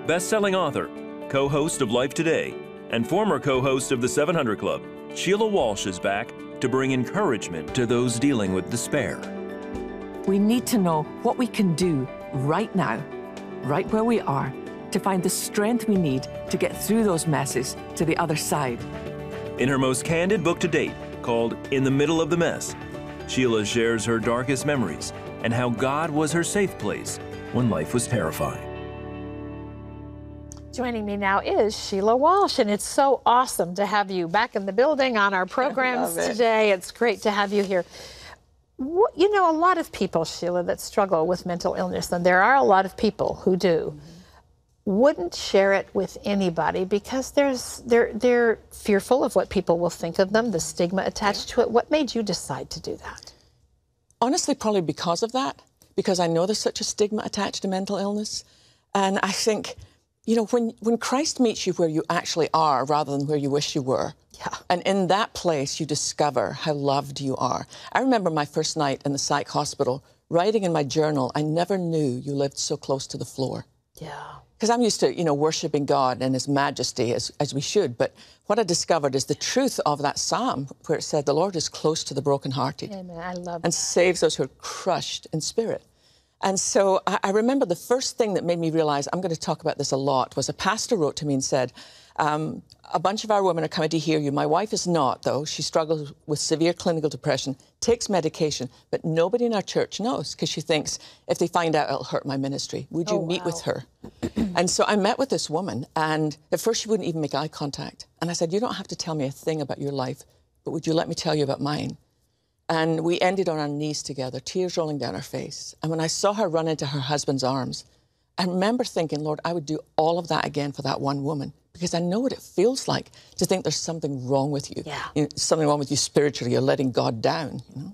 best-selling author, co-host of Life Today, and former co-host of the 700 Club, Sheila Walsh is back to bring encouragement to those dealing with despair. We need to know what we can do right now, right where we are, to find the strength we need to get through those messes to the other side. In her most candid book to date, called In the Middle of the Mess, Sheila shares her darkest memories and how God was her safe place when life was terrifying. Joining me now is Sheila Walsh, and it's so awesome to have you back in the building on our programs today. It's great to have you here. You know, a lot of people, Sheila, that struggle with mental illness, and there are a lot of people who do, wouldn't share it with anybody because they're fearful of what people will think of them, the stigma attached to it. What made you decide to do that? Honestly, probably because of that, because I know there's such a stigma attached to mental illness. And I think, you know, when Christ meets you where you actually are rather than where you wish you were, and in that place you discover how loved you are. I remember my first night in the psych hospital, writing in my journal, I never knew you lived so close to the floor. Yeah. Because I'm used to, you know, worshiping God and His majesty as we should. But what I discovered is the truth of that psalm where it said, the Lord is close to the brokenhearted. Amen. I love and that. Saves those who are crushed in spirit. And so I remember the first thing that made me realize, I'm going to talk about this a lot, was a pastor wrote to me and said, a bunch of our women are coming to hear you. My wife is not, though. She struggles with severe clinical depression, takes medication, but nobody in our church knows because she thinks if they find out, it'll hurt my ministry. Would you meet with her? And so I met with this woman, and at first she wouldn't even make eye contact. And I said, you don't have to tell me a thing about your life, but would you let me tell you about mine? And we ended on our knees together, tears rolling down her face. And when I saw her run into her husband's arms, I remember thinking, Lord, I would do all of that again for that one woman, because I know what it feels like to think there's something wrong with you. Yeah. You know, something wrong with you spiritually. You're letting God down. You know?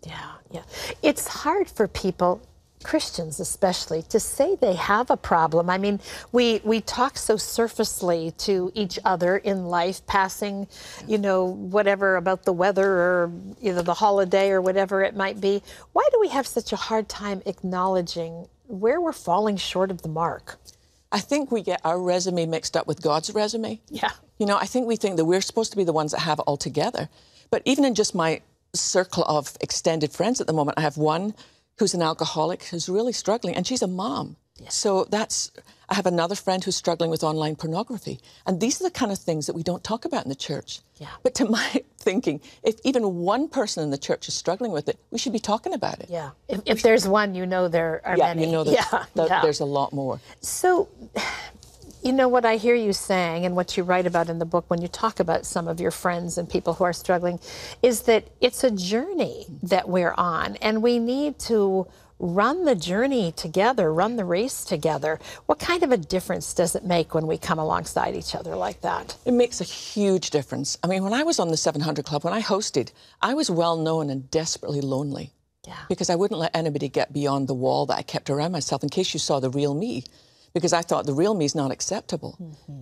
Yeah. It's hard for people, Christians especially, to say they have a problem. I mean, we talk so surfacely to each other in life, passing, you know, whatever about the weather or, you know, the holiday or whatever it might be. Why do we have such a hard time acknowledging where we're falling short of the mark? I think we get our resume mixed up with God's resume. Yeah. You know, I think we think that we're supposed to be the ones that have it all together. But even in just my circle of extended friends at the moment, I have one who's an alcoholic who's really struggling, and she's a mom. Yeah. So I have another friend who's struggling with online pornography. And these are the kind of things that we don't talk about in the church. Yeah. But to my thinking, if even one person in the church is struggling with it, we should be talking about it. Yeah. If there's one, you know there are many. You know there's a lot more. So, you know, what I hear you saying and what you write about in the book when you talk about some of your friends and people who are struggling is that it's a journey that we're on, and we need to run the journey together, run the race together. What kind of a difference does it make when we come alongside each other like that? It makes a huge difference. I mean, when I was on the 700 Club, when I hosted, I was well known and desperately lonely. Yeah. Because I wouldn't let anybody get beyond the wall that I kept around myself in case you saw the real me. Because I thought the real me is not acceptable.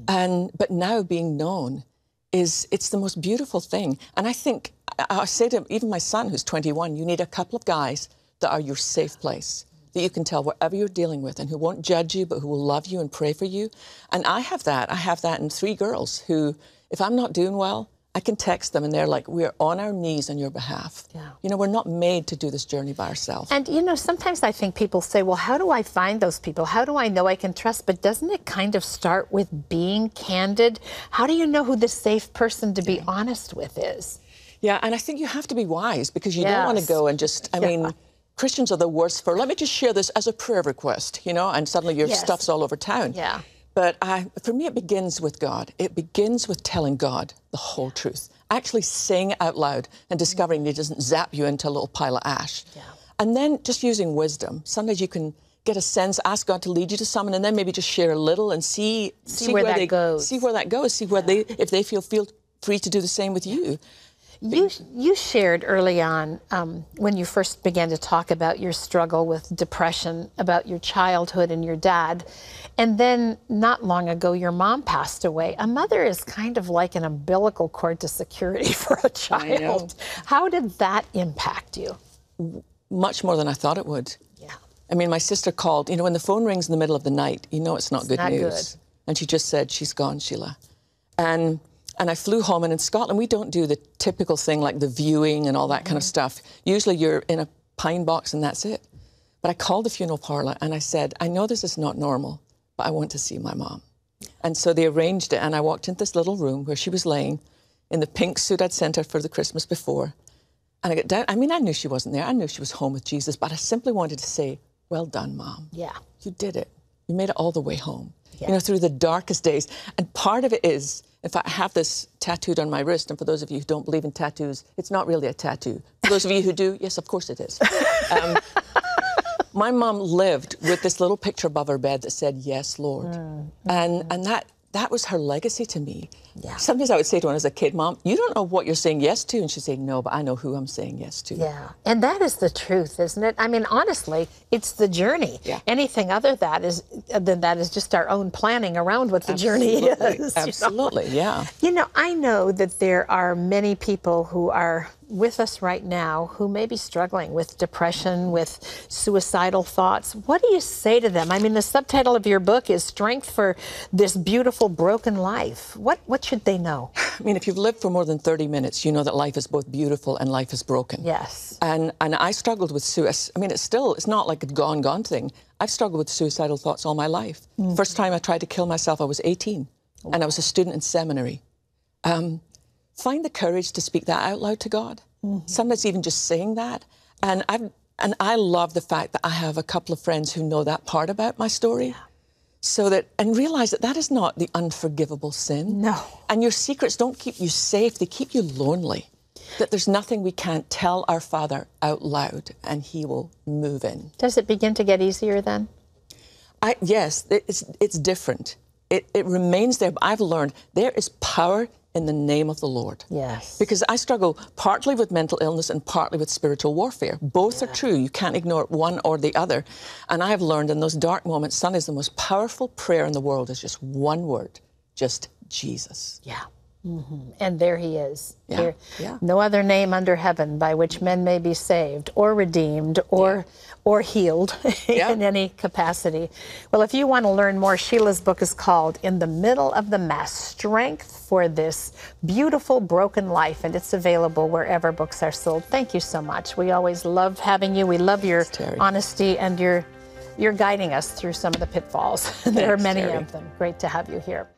But now being known it's the most beautiful thing. And I think, I say to even my son who's 21, you need a couple of guys that are your safe place, that you can tell whatever you're dealing with and who won't judge you, but who will love you and pray for you. And I have that. I have that in 3 girls who, if I'm not doing well, I can text them and they're like, we're on our knees on your behalf. Yeah. You know, we're not made to do this journey by ourselves. And, you know, sometimes I think people say, well, how do I find those people? How do I know I can trust? But doesn't it kind of start with being candid? How do you know who the safe person to be honest with is? Yeah, and I think you have to be wise because you don't want to go and just, I mean, Christians are the worst for, let me just share this as a prayer request, you know, and suddenly your stuff's all over town. Yeah. But for me, it begins with God. It begins with telling God the whole truth, actually saying it out loud and discovering He doesn't zap you into a little pile of ash. Yeah. And then just using wisdom. Sometimes you can get a sense, ask God to lead you to someone, and then maybe just share a little and see where that goes. See where that goes. See where if they feel free to do the same with you. You shared early on, when you first began to talk about your struggle with depression, about your childhood and your dad, and then not long ago your mom passed away. A mother is kind of like an umbilical cord to security for a child. How did that impact you? Much more than I thought it would. Yeah. I mean, my sister called, you know, when the phone rings in the middle of the night, you know it's not good news. And she just said, she's gone, Sheila. And I flew home, and in Scotland, we don't do the typical thing like the viewing and all that kind of stuff. Usually you're in a pine box and that's it. But I called the funeral parlour and I said, I know this is not normal, but I want to see my mom. And so they arranged it, and I walked into this little room where she was laying in the pink suit I'd sent her for the Christmas before. And I got down. I mean, I knew she wasn't there. I knew she was home with Jesus, but I simply wanted to say, well done, Mom. Yeah. You did it. You made it all the way home. Yeah. You know, through the darkest days. And part of it is, in fact, I have this tattooed on my wrist, and for those of you who don't believe in tattoos, it's not really a tattoo. For those of you who do, yes, of course it is. My mom lived with this little picture above her bed that said, yes, Lord. And that was her legacy to me. Yeah. Sometimes I would say to her as a kid, Mom, you don't know what you're saying yes to. And she'd say, no, but I know who I'm saying yes to. Yeah. And that is the truth, isn't it? I mean, honestly, it's the journey. Yeah. Anything other than that is just our own planning around what the journey is. Absolutely, yeah. You know, I know that there are many people who are with us right now who may be struggling with depression, with suicidal thoughts. What do you say to them? I mean, the subtitle of your book is Strength for This Beautiful Broken Life. What should they know? I mean, if you've lived for more than 30 minutes, you know that life is both beautiful and life is broken. Yes. And I struggled with suicide. I mean, it's not like a gone thing. I've struggled with suicidal thoughts all my life. First time I tried to kill myself, I was 18, and I was a student in seminary. Find the courage to speak that out loud to God. Sometimes even just saying that. And I love the fact that I have a couple of friends who know that part about my story. So that, and realize that that is not the unforgivable sin. No. And your secrets don't keep you safe, they keep you lonely. That there's nothing we can't tell our Father out loud, and He will move in. Does it begin to get easier then? Yes, it's different. It remains there, but I've learned there is power in the name of the Lord. Yes. Because I struggle partly with mental illness and partly with spiritual warfare. Both are true. You can't ignore one or the other. And I have learned in those dark moments, sometimes the most powerful prayer in the world is just one word, just Jesus. Yeah. And there He is. Yeah. There, Yeah. no other name under heaven by which men may be saved or redeemed or healed in any capacity. Well, if you want to learn more, Sheila's book is called In the Middle of the Mess, Strength for This Beautiful Broken Life, and it's available wherever books are sold. Thank you so much. We always love having you. We love your honesty and you're guiding us through some of the pitfalls. There are many of them. Great to have you here.